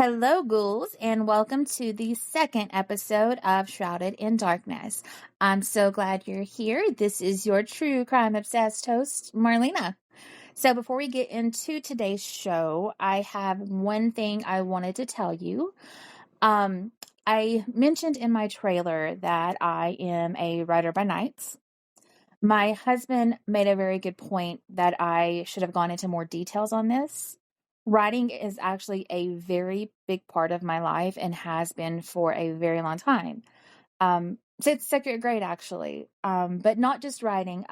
Hello, ghouls, and welcome to the second episode of Shrouded in Darkness. I'm so glad you're here. This is your true crime obsessed host, Marlena. So, before we get into today's show, I have one thing I wanted to tell you. Um, I mentioned in my trailer that I am a writer by night. My husband made a very good point that I should have gone into more details on this. Writing is actually a very big part of my life and has been for a very long time. Since second grade, actually. But not just writing.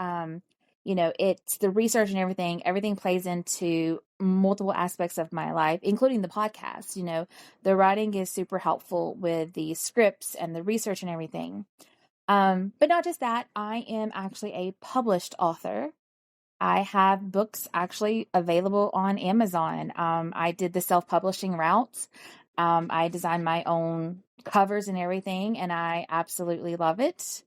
It's the research and everything. Everything plays into multiple aspects of my life, including the podcast. The writing is super helpful with the scripts and the research and everything. But not just that, I am actually a published author. I have books actually available on Amazon. I did the self-publishing route. I designed my own covers and everything, and I absolutely love it.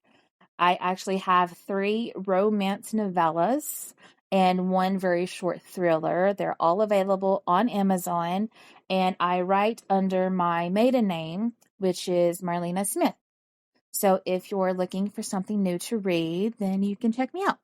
I actually have 3 romance novellas and 1 very short thriller. They're all available on Amazon, and I write under my maiden name, which is Marlena Smith. So if you're looking for something new to read, then you can check me out.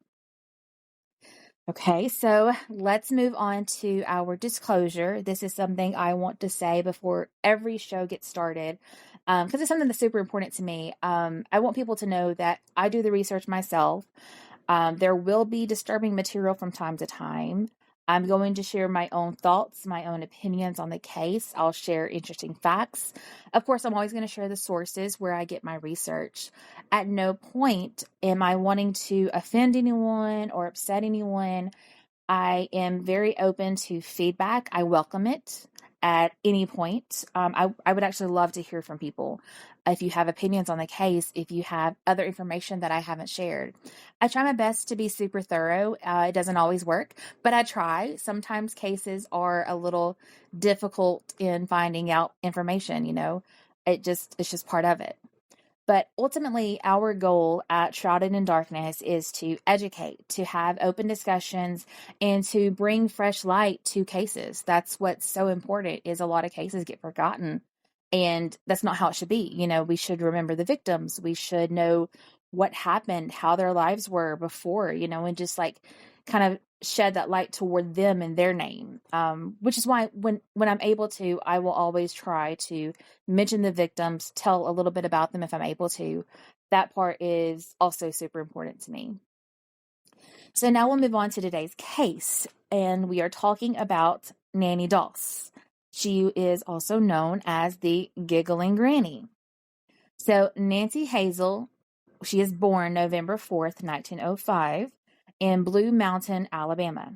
Okay, so let's move on to our disclosure. This is something I want to say before every show gets started, because it's something that's super important to me. I want people to know that I do the research myself. There will be disturbing material from time to time. I'm going to share my own thoughts, my own opinions on the case. I'll share interesting facts. Of course, I'm always going to share the sources where I get my research. At no point am I wanting to offend anyone or upset anyone. I am very open to feedback. I welcome it at any point. I would actually love to hear from people. If you have opinions on the case, if you have other information that I haven't shared. I try my best to be super thorough. It doesn't always work, but I try. Sometimes cases are a little difficult in finding out information, it's just part of it. But ultimately, our goal at Shrouded in Darkness is to educate, to have open discussions, and to bring fresh light to cases. That's what's so important, is a lot of cases get forgotten. And that's not how it should be. We should remember the victims. We should know what happened, how their lives were before, and just kind of shed that light toward them and their name. Which is why when I'm able to, I will always try to mention the victims, tell a little bit about them if I'm able to. That part is also super important to me. So now we'll move on to today's case, and we are talking about Nanny Doss. She is also known as the Giggling Granny. So Nancy Hazel, she is born November 4th, 1905, in Blue Mountain, Alabama.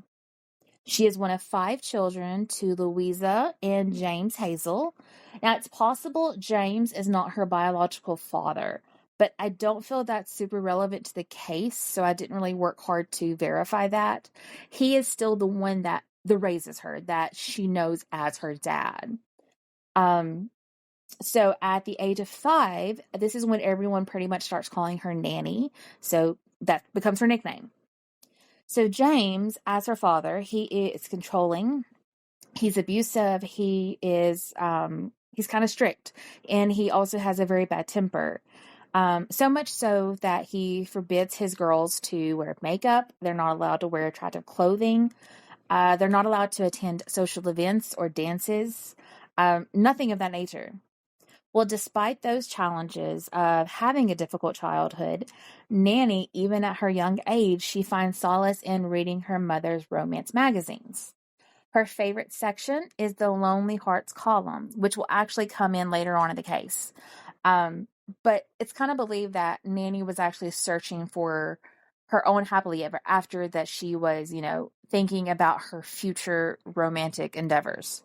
She is one of 5 children to Louisa and James Hazel. Now, it's possible James is not her biological father, but I don't feel that's super relevant to the case, so I didn't really work hard to verify that. He is still the one that raises her, that she knows as her dad. So at the age of 5, this is when everyone pretty much starts calling her Nanny, so that becomes her nickname. So James, as her father, he is controlling, he's abusive, he is, he's kind of strict, and he also has a very bad temper. So much so that he forbids his girls to wear makeup. They're not allowed to wear attractive clothing. They're not allowed to attend social events or dances. Nothing of that nature. Well, despite those challenges of having a difficult childhood, Nanny, even at her young age, she finds solace in reading her mother's romance magazines. Her favorite section is the Lonely Hearts column, which will actually come in later on in the case. But it's kind of believed that Nanny was actually searching for her own happily ever after, that she was, thinking about her future romantic endeavors.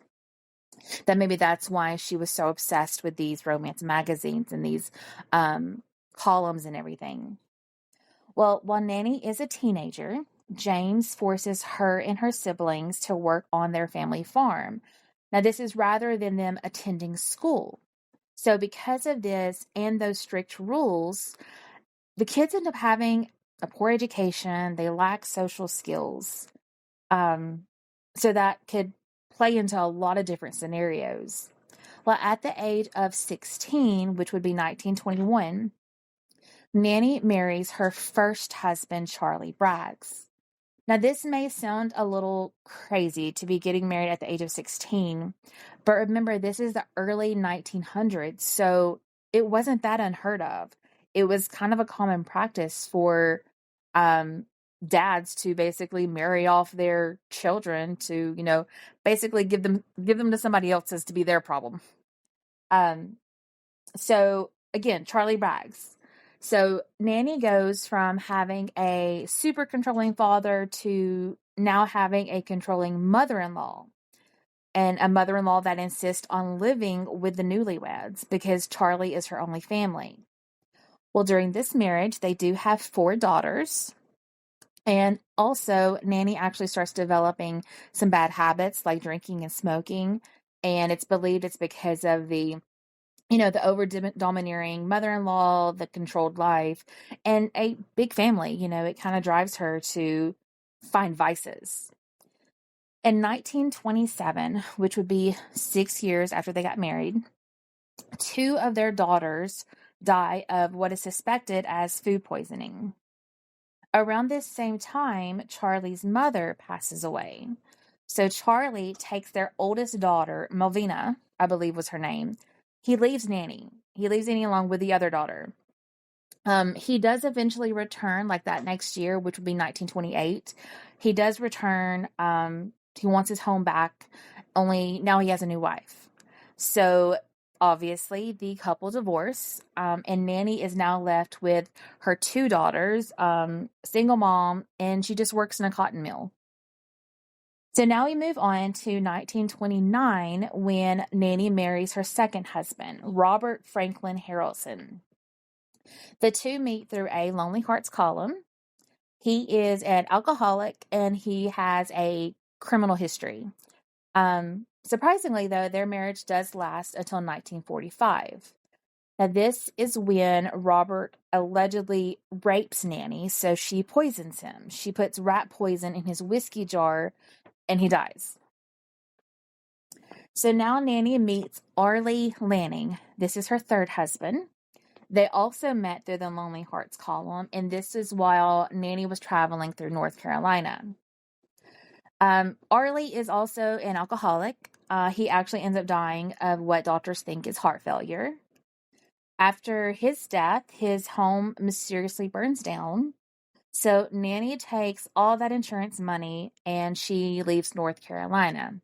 That maybe that's why she was so obsessed with these romance magazines and these columns and everything. Well, while Nanny is a teenager, James forces her and her siblings to work on their family farm. Now, this is rather than them attending school. So because of this and those strict rules, the kids end up having a poor education. They lack social skills. So that could play into a lot of different scenarios. Well, at the age of 16, which would be 1921, Nanny marries her first husband, Charlie Braggs. Now, this may sound a little crazy to be getting married at the age of 16, but remember, this is the early 1900s, so it wasn't that unheard of. It was kind of a common practice for um, dads to basically marry off their children to, basically give them to somebody else as to be their problem. Um, so again, Charlie Braggs. So Nanny goes from having a super controlling father to now having a controlling mother-in-law, and a mother-in-law that insists on living with the newlyweds because Charlie is her only family. Well, during this marriage, they do have 4 daughters. And also, Nanny actually starts developing some bad habits like drinking and smoking. And it's believed it's because of the over domineering mother-in-law, the controlled life, and a big family. It kind of drives her to find vices. In 1927, which would be 6 years after they got married, 2 of their daughters die of what is suspected as food poisoning. Around this same time, Charlie's mother passes away. So Charlie takes their oldest daughter, Malvina, I believe was her name. He leaves Nanny. He leaves Nanny along with the other daughter. He does eventually return like that next year, which would be 1928. He does return. He wants his home back, only now he has a new wife. So obviously the couple divorce, and Nanny is now left with her 2 daughters, single mom, and she just works in a cotton mill. So now we move on to 1929 when Nanny marries her second husband, Robert Franklin Harrelson. The 2 meet through a Lonely Hearts column. He is an alcoholic and he has a criminal history. Surprisingly, though, their marriage does last until 1945. Now, this is when Robert allegedly rapes Nanny, so she poisons him. She puts rat poison in his whiskey jar and he dies. So now Nanny meets Arlie Lanning. This is her third husband. They also met through the Lonely Hearts column, and this is while Nanny was traveling through North Carolina. Arlie is also an alcoholic. He actually ends up dying of what doctors think is heart failure. After his death, his home mysteriously burns down. So Nanny takes all that insurance money and she leaves North Carolina.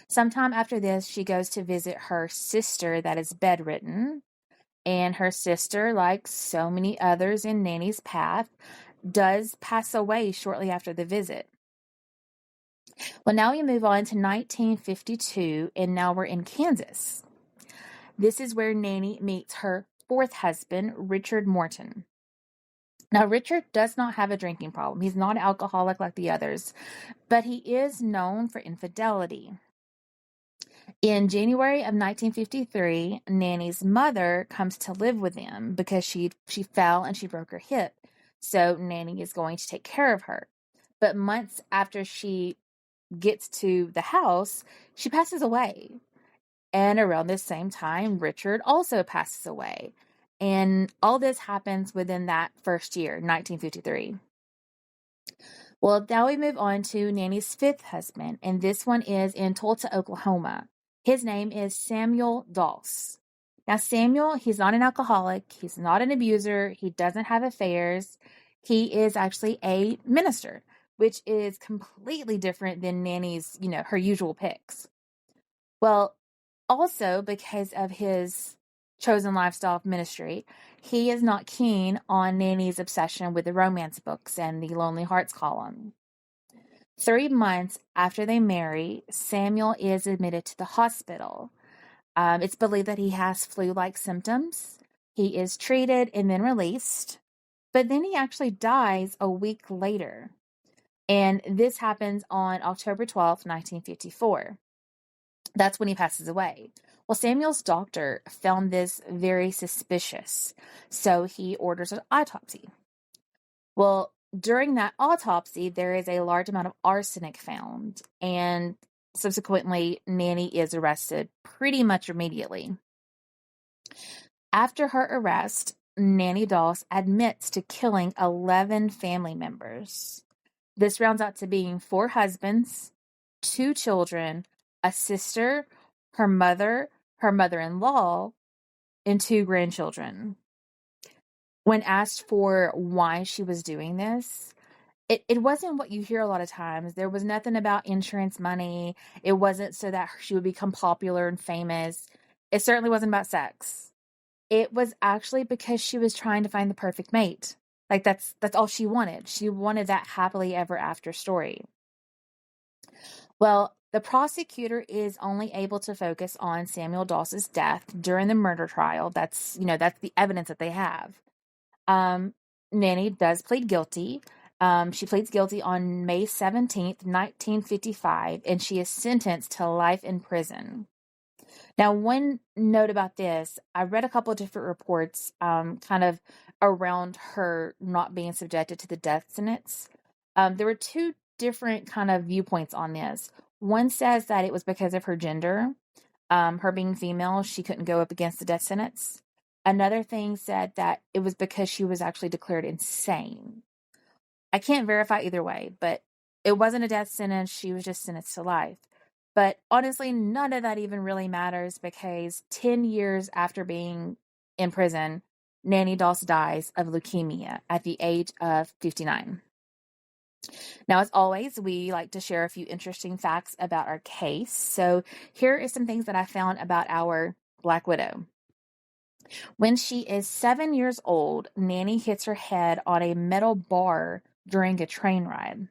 Sometime after this, she goes to visit her sister that is bedridden. And her sister, like so many others in Nanny's path, does pass away shortly after the visit. Well, now we move on to 1952, and now we're in Kansas. This is where Nanny meets her 4th husband, Richard Morton. Now, Richard does not have a drinking problem. He's not an alcoholic like the others, but he is known for infidelity. In January of 1953, Nanny's mother comes to live with them because she fell and she broke her hip. So Nanny is going to take care of her. But months after she gets to the house, she passes away. And around this same time, Richard also passes away. And all this happens within that first year, 1953. Well, now we move on to Nanny's 5th husband, and this one is in Tulsa, Oklahoma. His name is Samuel Doss. Now, Samuel, he's not an alcoholic. He's not an abuser. He doesn't have affairs. He is actually a minister, which is completely different than Nanny's, her usual picks. Well, also because of his chosen lifestyle of ministry, he is not keen on Nanny's obsession with the romance books and the Lonely Hearts column. 3 months after they marry, Samuel is admitted to the hospital. It's believed that he has flu-like symptoms. He is treated and then released, but then he actually dies a week later. And this happens on October 12th, 1954. That's when he passes away. Well, Samuel's doctor found this very suspicious, so he orders an autopsy. Well, during that autopsy, there is a large amount of arsenic found, and subsequently, Nanny is arrested pretty much immediately. After her arrest, Nanny Doss admits to killing 11 family members. This rounds out to being 4 husbands, 2 children, a sister, her mother-in-law, and 2 grandchildren. When asked for why she was doing this, it wasn't what you hear a lot of times. There was nothing about insurance money. It wasn't so that she would become popular and famous. It certainly wasn't about sex. It was actually because she was trying to find the perfect mate. Like that's all she wanted. She wanted that happily ever after story. Well, the prosecutor is only able to focus on Samuel Doss's death during the murder trial. That's the evidence that they have. Nanny does plead guilty. She pleads guilty on May 17th, 1955, and she is sentenced to life in prison. Now, one note about this, I read a couple of different reports kind of around her not being subjected to the death sentence. There were 2 different kind of viewpoints on this. One says that it was because of her gender, her being female, she couldn't go up against the death sentence. Another thing said that it was because she was actually declared insane. I can't verify either way, but it wasn't a death sentence. She was just sentenced to life. But honestly, none of that even really matters because 10 years after being in prison, Nanny Doss dies of leukemia at the age of 59. Now, as always, we like to share a few interesting facts about our case. So here are some things that I found about our Black Widow. When she is 7 years old, Nanny hits her head on a metal bar during a train ride.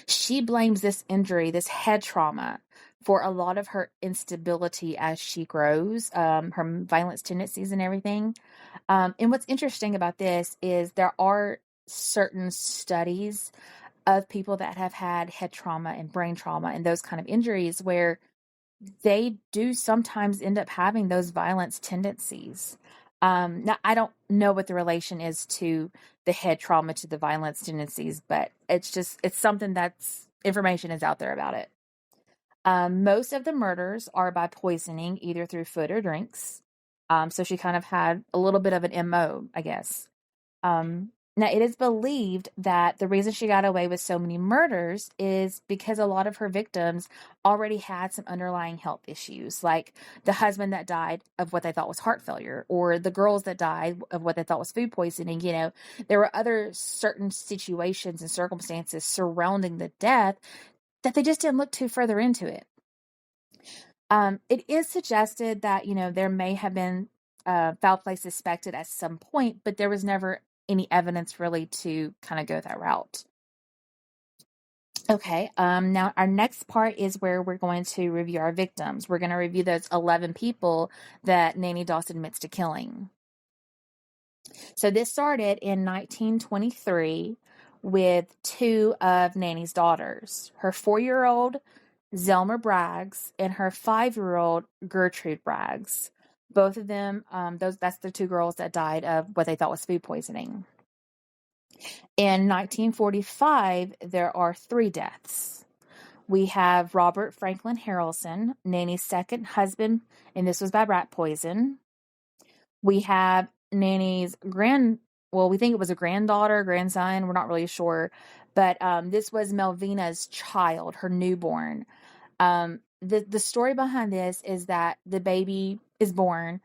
She blames this injury, this head trauma, for a lot of her instability as she grows, her violence tendencies and everything. And what's interesting about this is there are certain studies of people that have had head trauma and brain trauma and those kind of injuries where they do sometimes end up having those violence tendencies. Now, I don't know what the relation is to the head trauma to the violence tendencies, but it's something information is out there about it. Most of the murders are by poisoning, either through food or drinks. So she kind of had a little bit of an MO, I guess. Now, it is believed that the reason she got away with so many murders is because a lot of her victims already had some underlying health issues, like the husband that died of what they thought was heart failure, or the girls that died of what they thought was food poisoning. There were other certain situations and circumstances surrounding the death that they just didn't look too further into it. It is suggested that, there may have been foul play suspected at some point, but there was never any evidence really to kind of go that route. Okay, now our next part is where we're going to review our victims. We're going to review those 11 people that Nanny Doss admits to killing. So this started in 1923 with 2 of Nanny's daughters, her 4-year-old Zelma Braggs and her 5-year-old Gertrude Braggs. Both of them, that's the 2 girls that died of what they thought was food poisoning. In 1945, there are 3 deaths. We have Robert Franklin Harrelson, Nanny's second husband, and this was by rat poison. We have Nanny's we think it was a granddaughter, grandson, we're not really sure, but this was Melvina's child, her newborn. The story behind this is that the baby is born,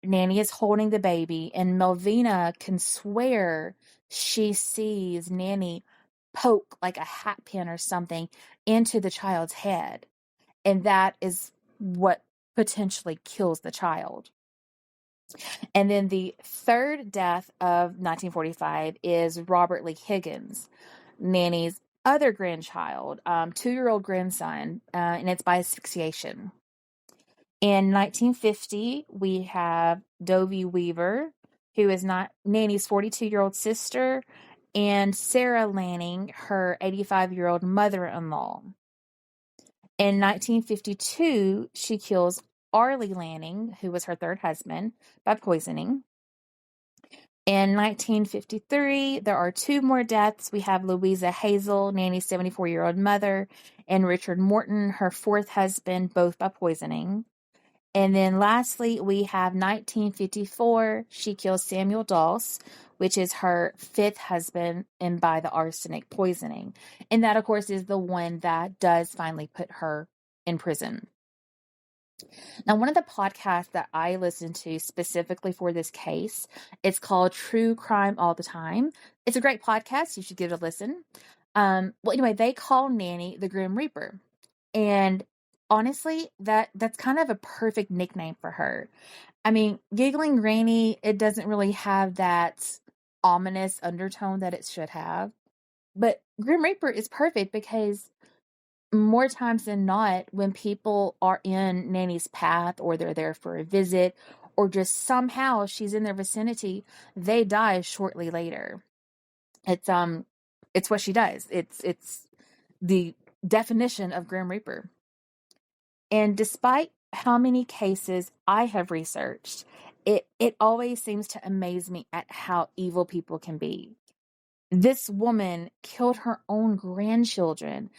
Nanny is holding the baby, and Melvina can swear she sees Nanny poke like a hat pin or something into the child's head. And that is what potentially kills the child. And then the third death of 1945 is Robert Lee Higgins, Nanny's other grandchild, 2-year-old grandson, and it's by asphyxiation. In 1950, we have Dovie Weaver, who is not Nanny's 42-year-old sister, and Sarah Lanning, her 85-year-old mother-in-law. In 1952, she kills Arlie Lanning, who was her third husband, by poisoning. In 1953, there are 2 more deaths. We have Louisa Hazel, Nanny's 74-year-old mother, and Richard Morton, her 4th husband, both by poisoning. And then lastly, we have 1954. She kills Samuel Dawes, which is her 5th husband, and by the arsenic poisoning. And that, of course, is the one that does finally put her in prison. Now, one of the podcasts that I listen to specifically for this case, it's called True Crime All the Time. It's a great podcast. You should give it a listen. Well, anyway, they call Nanny the Grim Reaper. And honestly, that's kind of a perfect nickname for her. I mean, Giggling Granny, it doesn't really have that ominous undertone that it should have. But Grim Reaper is perfect because more times than not, when people are in Nanny's path or they're there for a visit or just somehow she's in their vicinity, they die shortly later. It's what she does. It's the definition of Grim Reaper. And despite how many cases I have researched, it always seems to amaze me at how evil people can be. This woman killed her own grandchildren.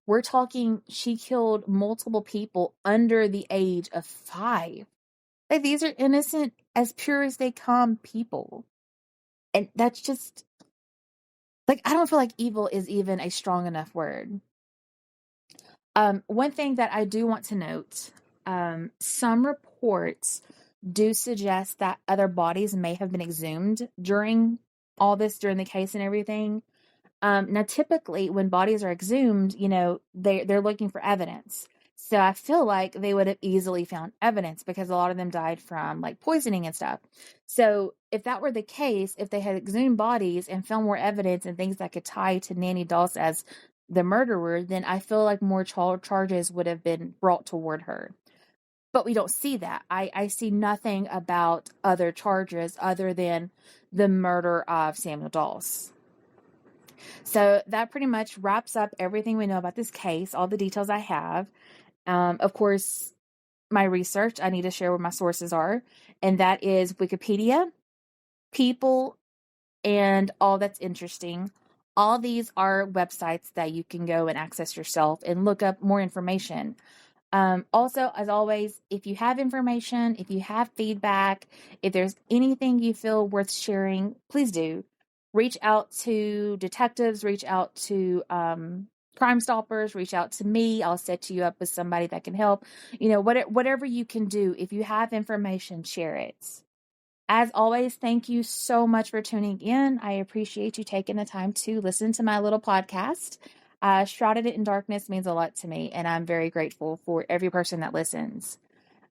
We're talking, she killed multiple people under the age of 5. Like, these are innocent, as pure as they come people. And that's just, like, I don't feel like evil is even a strong enough word. One thing that I do want to note, some reports do suggest that other bodies may have been exhumed during all this, during the case and everything. Now, typically, when bodies are exhumed, they're looking for evidence. So I feel like they would have easily found evidence because a lot of them died from like poisoning and stuff. So if that were the case, if they had exhumed bodies and found more evidence and things that could tie to Nanny Dawes as the murderer, then I feel like more charges would have been brought toward her. But we don't see that. I see nothing about other charges other than the murder of Samuel Dawes. So that pretty much wraps up everything we know about this case, all the details I have. Of course, my research, I need to share where my sources are, and that is Wikipedia, People, and All That's Interesting. All these are websites that you can go and access yourself and look up more information. Also, as always, if you have information, if you have feedback, if there's anything you feel worth sharing, please do. Reach out to detectives, reach out to Crime Stoppers, reach out to me. I'll set you up with somebody that can help. Whatever you can do, if you have information, share it. As always, thank you so much for tuning in. I appreciate you taking the time to listen to my little podcast. Shrouded in Darkness means a lot to me, and I'm very grateful for every person that listens.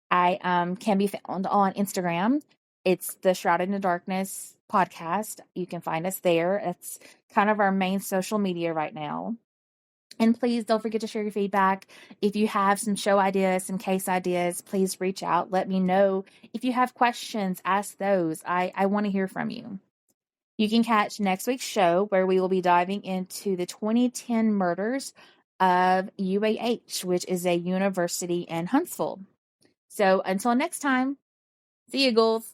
I can be found on Instagram. It's the Shrouded in Darkness podcast. You can find us there. It's kind of our main social media right now. And please don't forget to share your feedback. If you have some show ideas, some case ideas, please reach out. Let me know. If you have questions, ask those. I want to hear from you. You can catch next week's show where we will be diving into the 2010 murders of UAH, which is a university in Huntsville. So until next time, see you, ghouls.